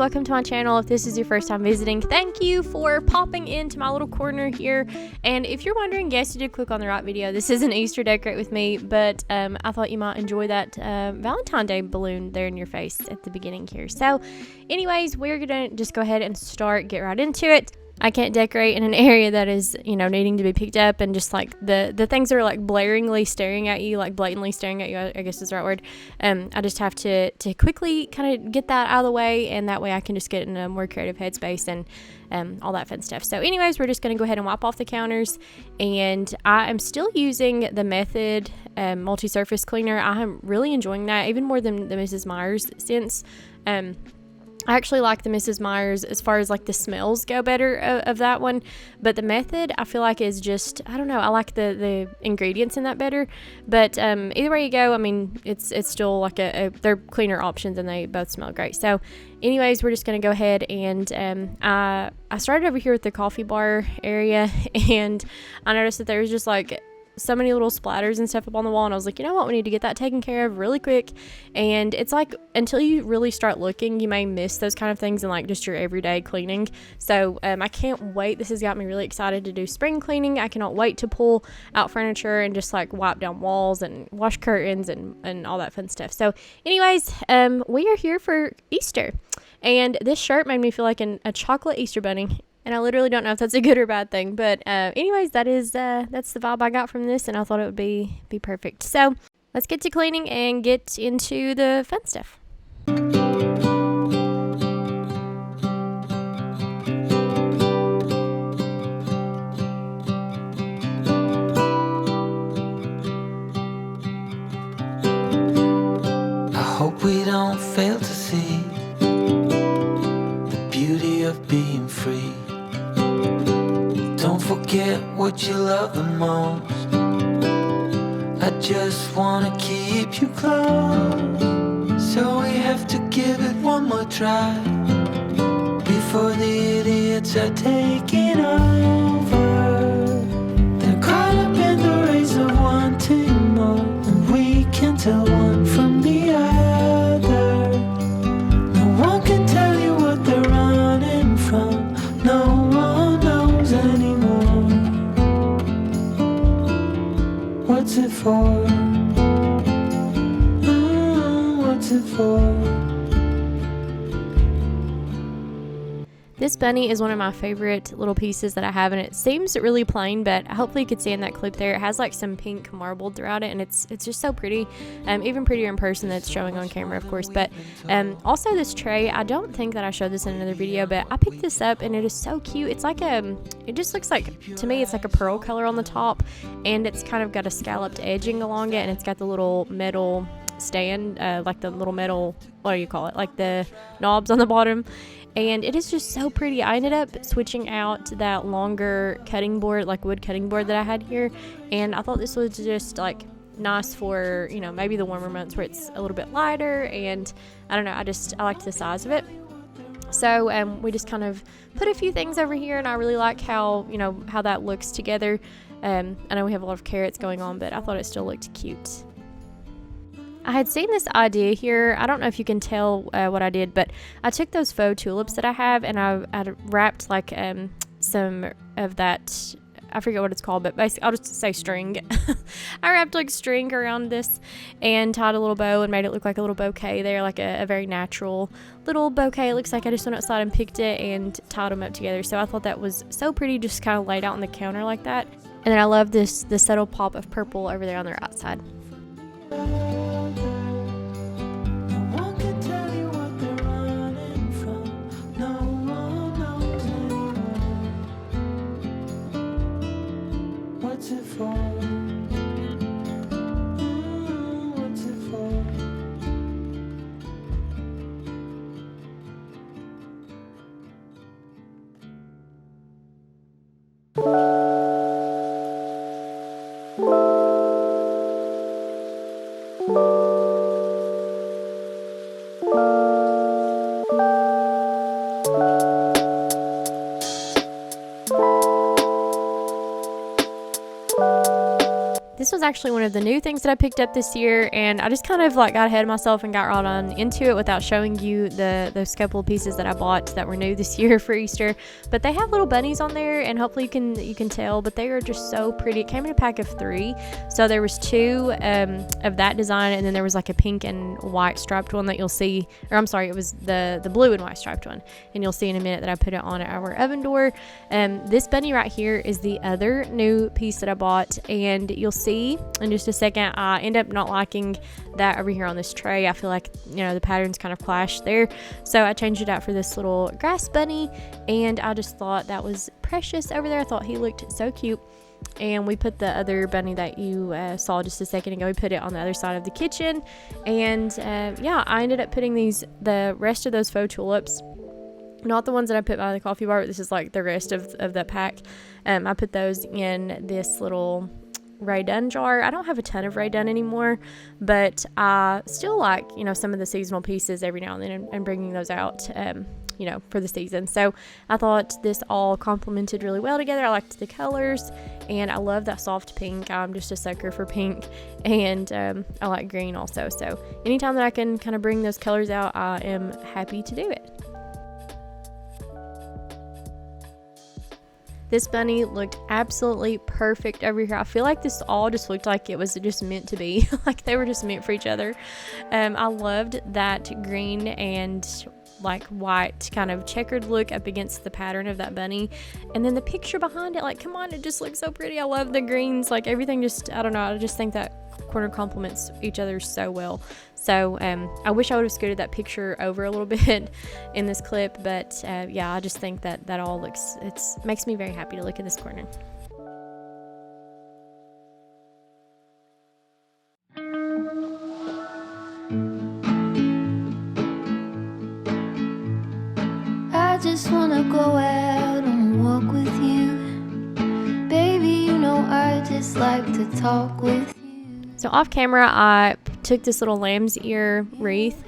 welcome to my channel. If this is your first time visiting, thank you for popping into my little corner here. And if you're wondering, yes, you did click on the right video. This is an Easter decorate with me, but I thought you might enjoy that Valentine's Day balloon there in your face at the beginning here. So anyways, we're gonna just go ahead and get right into it. I can't decorate in an area that is, needing to be picked up, and just like the things that are like blaringly staring at you, like blatantly staring at you, I guess is the right word. I just have to quickly kind of get that out of the way, and that way I can just get in a more creative headspace and all that fun stuff. So anyways, we're just going to go ahead and wipe off the counters, and I am still using the Method multi-surface cleaner. I'm really enjoying that, even more than the Mrs. Meyer's scents. I actually like the Mrs. Meyer's as far as like the smells go better of that one, but the Method I feel like is just, I don't know, I like the ingredients in that better. But either way you go, I mean, it's still like they're cleaner options, and they both smell great. So anyways, we're just gonna go ahead and I started over here with the coffee bar area, and I noticed that there was just like so many little splatters and stuff up on the wall, and I was like, you know what, we need to get that taken care of really quick. And it's like, until you really start looking, you may miss those kind of things in like just your everyday cleaning. So I can't wait. This has got me really excited to do spring cleaning. I cannot wait to pull out furniture and just like wipe down walls and wash curtains and all that fun stuff. So anyways, we are here for Easter, and this shirt made me feel like a chocolate Easter bunny. And I literally don't know if that's a good or bad thing. But anyways, that's the vibe I got from this, and I thought it would be perfect. So let's get to cleaning and get into the fun stuff. I hope we don't fail to see the beauty of being free. Don't forget what you love the most. I just wanna keep you close, so we have to give it one more try before the idiots are taking over. They're caught up in the race of wanting more, and we can tell one from the other. No one can tell you what they're running from. No one knows anymore. What's it for? What's it for? This bunny is one of my favorite little pieces that I have, and it seems really plain, but hopefully you could see in that clip there, it has like some pink marbled throughout it, and it's just so pretty. Even prettier in person than it's showing on camera, of course. But also this tray, I don't think that I showed this in another video, but I picked this up, and it is so cute. It's like it just looks like, to me, it's like a pearl color on the top, and it's kind of got a scalloped edging along it, and it's got the little metal stand, like the little metal, what do you call it, like the knobs on the bottom. And it is just so pretty. I ended up switching out that longer cutting board, like wood cutting board that I had here, and I thought this was just like nice for, maybe the warmer months where it's a little bit lighter, and I don't know, I liked the size of it. So we just kind of put a few things over here, and I really like how that looks together. I know we have a lot of carrots going on, but I thought it still looked cute. I had seen this idea here. I don't know if you can tell what I did, but I took those faux tulips that I have, and I wrapped like some of that, I forget what it's called, but basically I'll just say string. I wrapped like string around this and tied a little bow and made it look like a little bouquet there, like a very natural little bouquet. It looks like I just went outside and picked it and tied them up together. So I thought that was so pretty, just kind of laid out on the counter like that. And then I love the subtle pop of purple over there on the right side. What's it for? What's it for? This was actually one of the new things that I picked up this year, and I just kind of like got ahead of myself and got right on into it without showing you those couple of pieces that I bought that were new this year for Easter. But they have little bunnies on there, and hopefully you can tell, but they are just so pretty. It came in a pack of 3, so there was 2 of that design, and then there was like a pink and white striped one that you'll see, or I'm sorry, it was the blue and white striped one, and you'll see in a minute that I put it on our oven door. This bunny right here is the other new piece that I bought, and you'll see in just a second. I end up not liking that over here on this tray. I feel like, you know, the patterns kind of clash there, so I changed it out for this little grass bunny, and I just thought that was precious over there. I thought he looked so cute. And we put the other bunny that you saw just a second ago, we put it on the other side of the kitchen. And yeah, I ended up putting the rest of those faux tulips, not the ones that I put by the coffee bar, but this is like the rest of that pack. I put those in this little Ray Dunn jar. I don't have a ton of Ray Dunn anymore, but I still like, you know, some of the seasonal pieces every now and then, and bringing those out, you know, for the season. So I thought this all complemented really well together. I liked the colors, and I love that soft pink. I'm just a sucker for pink, and I like green also. So anytime that I can kind of bring those colors out, I am happy to do it. This bunny looked absolutely perfect over here. I feel like this all just looked like it was just meant to be. Like they were just meant for each other. I loved that green and like white kind of checkered look up against the pattern of that bunny, and then the picture behind it, like, come on, it just looks so pretty. I love the greens, like everything just, I don't know, I just think that corner complements each other so well. So I wish I would have scooted that picture over a little bit in this clip, but yeah, I just think that all looks, makes me very happy to look at this corner. I just wanna go out and walk with you. Baby, you know I just like to talk with you. So off camera, I took this little lamb's ear wreath,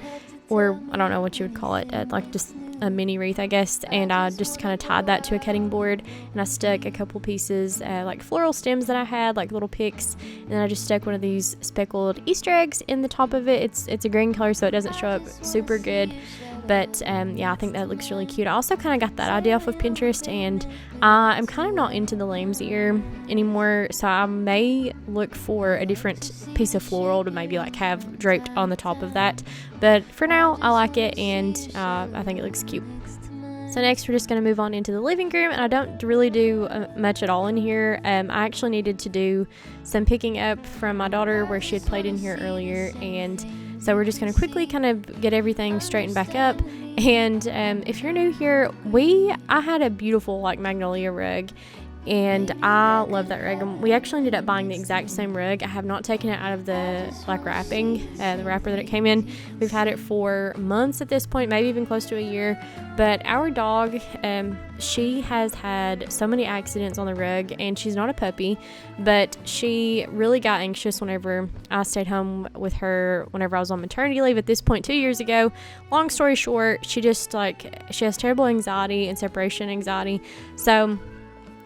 or I don't know what you would call it, like just a mini wreath, I guess, and I just kind of tied that to a cutting board, and I stuck a couple pieces like floral stems that I had, like little picks, and then I just stuck one of these speckled Easter eggs in the top of it. It's a green color, so it doesn't show up super good, but yeah, I think that looks really cute. I also kind of got that idea off of Pinterest, and I'm kind of not into the lamb's ear anymore, so I may look for a different piece of floral to maybe like have draped on the top of that, but for now I like it, and I think it looks cute. So next we're just going to move on into the living room, and I don't really do much at all in here. I actually needed to do some picking up from my daughter where she had played in here earlier, and so we're just going to quickly kind of get everything straightened back up. And if you're new here, I had a beautiful like magnolia rug, and I love that rug. We actually ended up buying the exact same rug. I have not taken it out of the like wrapping, the wrapper that it came in. We've had it for months at this point, maybe even close to a year. But our dog, she has had so many accidents on the rug, and she's not a puppy, but she really got anxious whenever I stayed home with her whenever I was on maternity leave at this point 2 years ago. Long story short, she has terrible anxiety and separation anxiety. So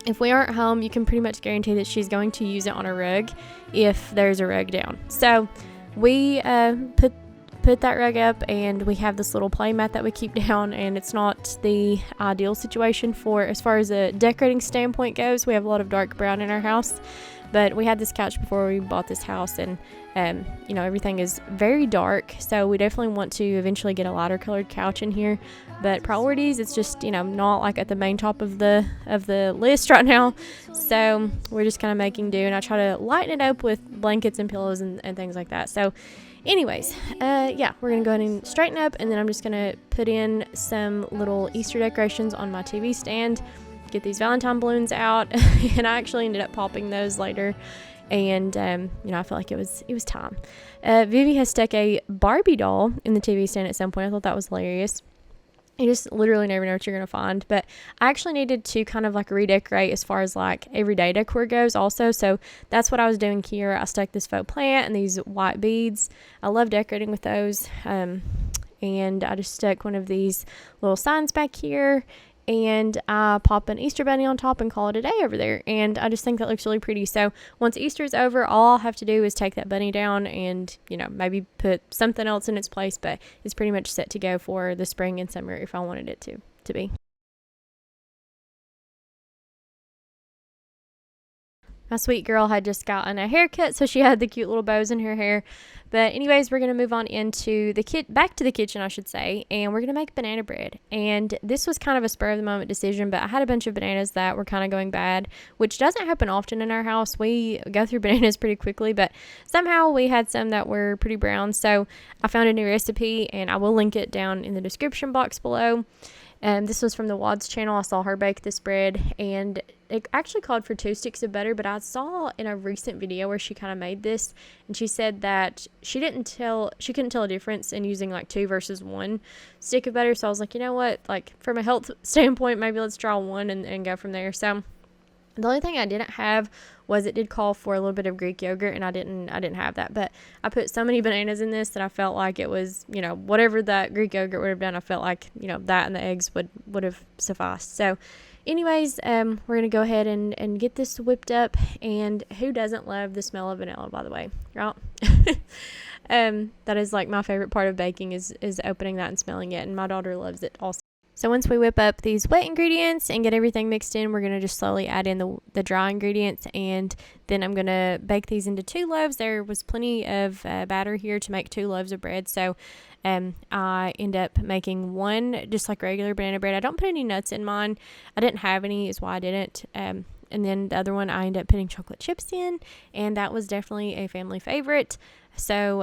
if we aren't home, you can pretty much guarantee that she's going to use it on a rug if there's a rug down. So we put that rug up, and we have this little play mat that we keep down, and it's not the ideal situation for as far as a decorating standpoint goes. We have a lot of dark brown in our house, but we had this couch before we bought this house, and you know, everything is very dark, so we definitely want to eventually get a lighter colored couch in here. But priorities, it's just, you know, not like at the main top of the list right now, so we're just kind of making do, and I try to lighten it up with blankets and pillows and things like that. So anyways, yeah, we're gonna go ahead and straighten up, and then I'm just gonna put in some little Easter decorations on my TV stand, get these Valentine balloons out, and I actually ended up popping those later. And you know, I felt like it was time. Vivi has stuck a Barbie doll in the TV stand at some point. I thought that was hilarious. You just literally never know what you're gonna find. But I actually needed to kind of like redecorate as far as like everyday decor goes also, so that's what I was doing here. I stuck this faux plant and these white beads. I love decorating with those, and I just stuck one of these little signs back here, and I pop an Easter bunny on top and call it a day over there. And I just think that looks really pretty. So once Easter is over, all I'll have to do is take that bunny down and, you know, maybe put something else in its place, but it's pretty much set to go for the spring and summer if I wanted it to be. My sweet girl had just gotten a haircut, so she had the cute little bows in her hair. But anyways, we're going to move on into back to the kitchen, I should say, and we're going to make banana bread. And this was kind of a spur of the moment decision, but I had a bunch of bananas that were kind of going bad, which doesn't happen often in our house. We go through bananas pretty quickly, but somehow we had some that were pretty brown. So I found a new recipe, and I will link it down in the description box below. This was from the Wad's channel. I saw her bake this bread, and it actually called for 2 sticks of butter, but I saw in a recent video where she kind of made this, and she said that she couldn't tell a difference in using like 2 versus 1 stick of butter. So I was like, you know what, like from a health standpoint, maybe let's try 1 and go from there. So the only thing I didn't have was it did call for a little bit of Greek yogurt, and I didn't have that. But I put so many bananas in this that I felt like it was, you know, whatever that Greek yogurt would have done, I felt like, you know, that and the eggs would have sufficed. So anyways, we're going to go ahead and get this whipped up. And who doesn't love the smell of vanilla, by the way, right? That is like my favorite part of baking is opening that and smelling it. And my daughter loves it also. So once we whip up these wet ingredients and get everything mixed in, we're going to just slowly add in the dry ingredients, and then I'm going to bake these into 2 loaves. There was plenty of batter here to make 2 loaves of bread, so I end up making 1 just like regular banana bread. I don't put any nuts in mine. I didn't have any, is why I didn't. And then the other one I ended up putting chocolate chips in, and that was definitely a family favorite. So,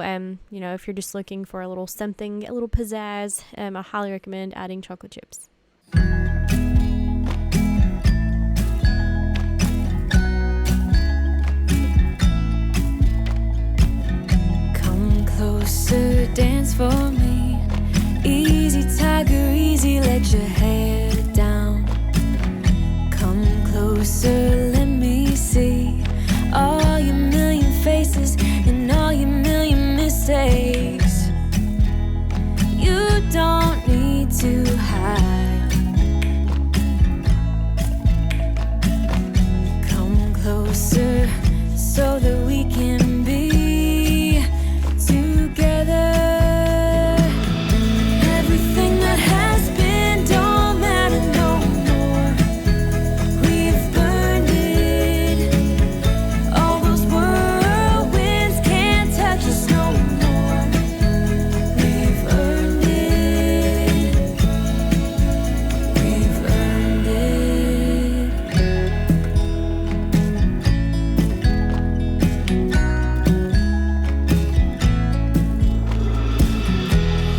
you know, if you're just looking for a little something, a little pizzazz, I highly recommend adding chocolate chips. Come closer, dance for me. Easy, tiger, easy, let your hair down. Come closer, let me see all your million faces and all your million mistakes. You don't need to hide. Come closer so that we can be together. Everything that has been don't matter no more. We've burned it. All those whirlwinds can't touch us no more. We've earned it. We've earned it.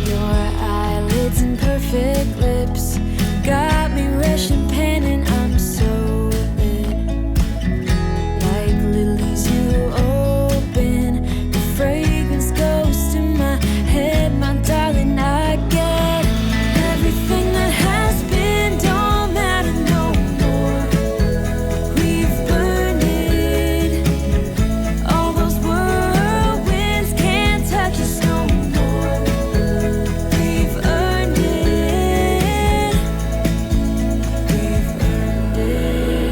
Your eyelids and perfect lips got me rushing, panting. I'm so lit, like lilies you open. The fragrance goes to my head, my darling. I get everything that has been don't matter no more. We've burned it. All those whirlwinds can't touch us no more. We've earned it. We've earned it.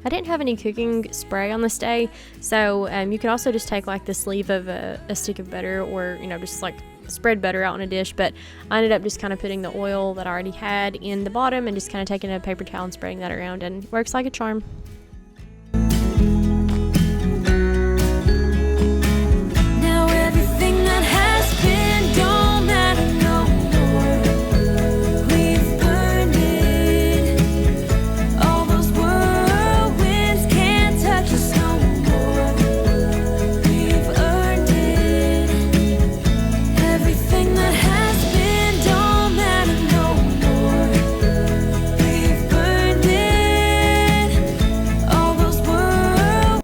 I didn't have any cooking spray on this day, so you could also just take like the sleeve of a stick of butter, or, you know, just like spread butter out on a dish. But I ended up just kind of putting the oil that I already had in the bottom and just kind of taking a paper towel and spraying that around, and works like a charm. Now everything that has been don't matter no more. We've burned it. All those whirlwinds can't touch us no more. We've earned it. Everything that has been don't matter no more. We've burned it. All those whirlwinds.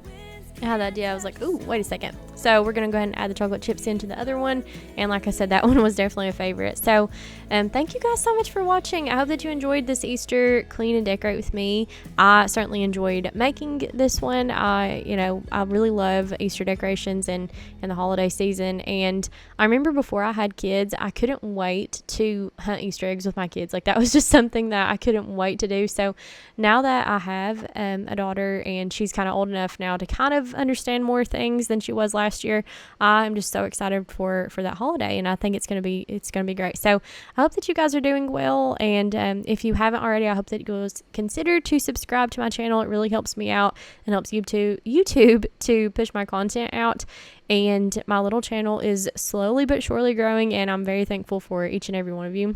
I had that idea. I was like, ooh, wait a second. So we're going to go ahead and add the chocolate chips into the other one. And like I said, that one was definitely a favorite. So thank you guys so much for watching. I hope that you enjoyed this Easter clean and decorate with me. I certainly enjoyed making this one. I really love Easter decorations and the holiday season. And I remember before I had kids, I couldn't wait to hunt Easter eggs with my kids. Like, that was just something that I couldn't wait to do. So now that I have a daughter and she's kind of old enough now to kind of understand more things than she was last year, I'm just so excited for that holiday, and I think it's gonna be great. So I hope that you guys are doing well, and if you haven't already, I hope that you guys consider to subscribe to my channel. It really helps me out and helps YouTube to push my content out. And my little channel is slowly but surely growing, and I'm very thankful for each and every one of you.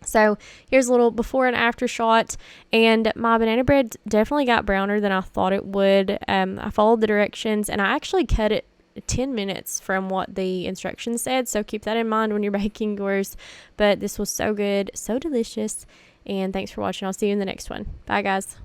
So here's a little before and after shot, and my banana bread definitely got browner than I thought it would. I followed the directions, and I actually cut it 10 minutes from what the instructions said, so keep that in mind when you're baking yours. But this was so good, so delicious, and thanks for watching. I'll see you in the next one. Bye guys.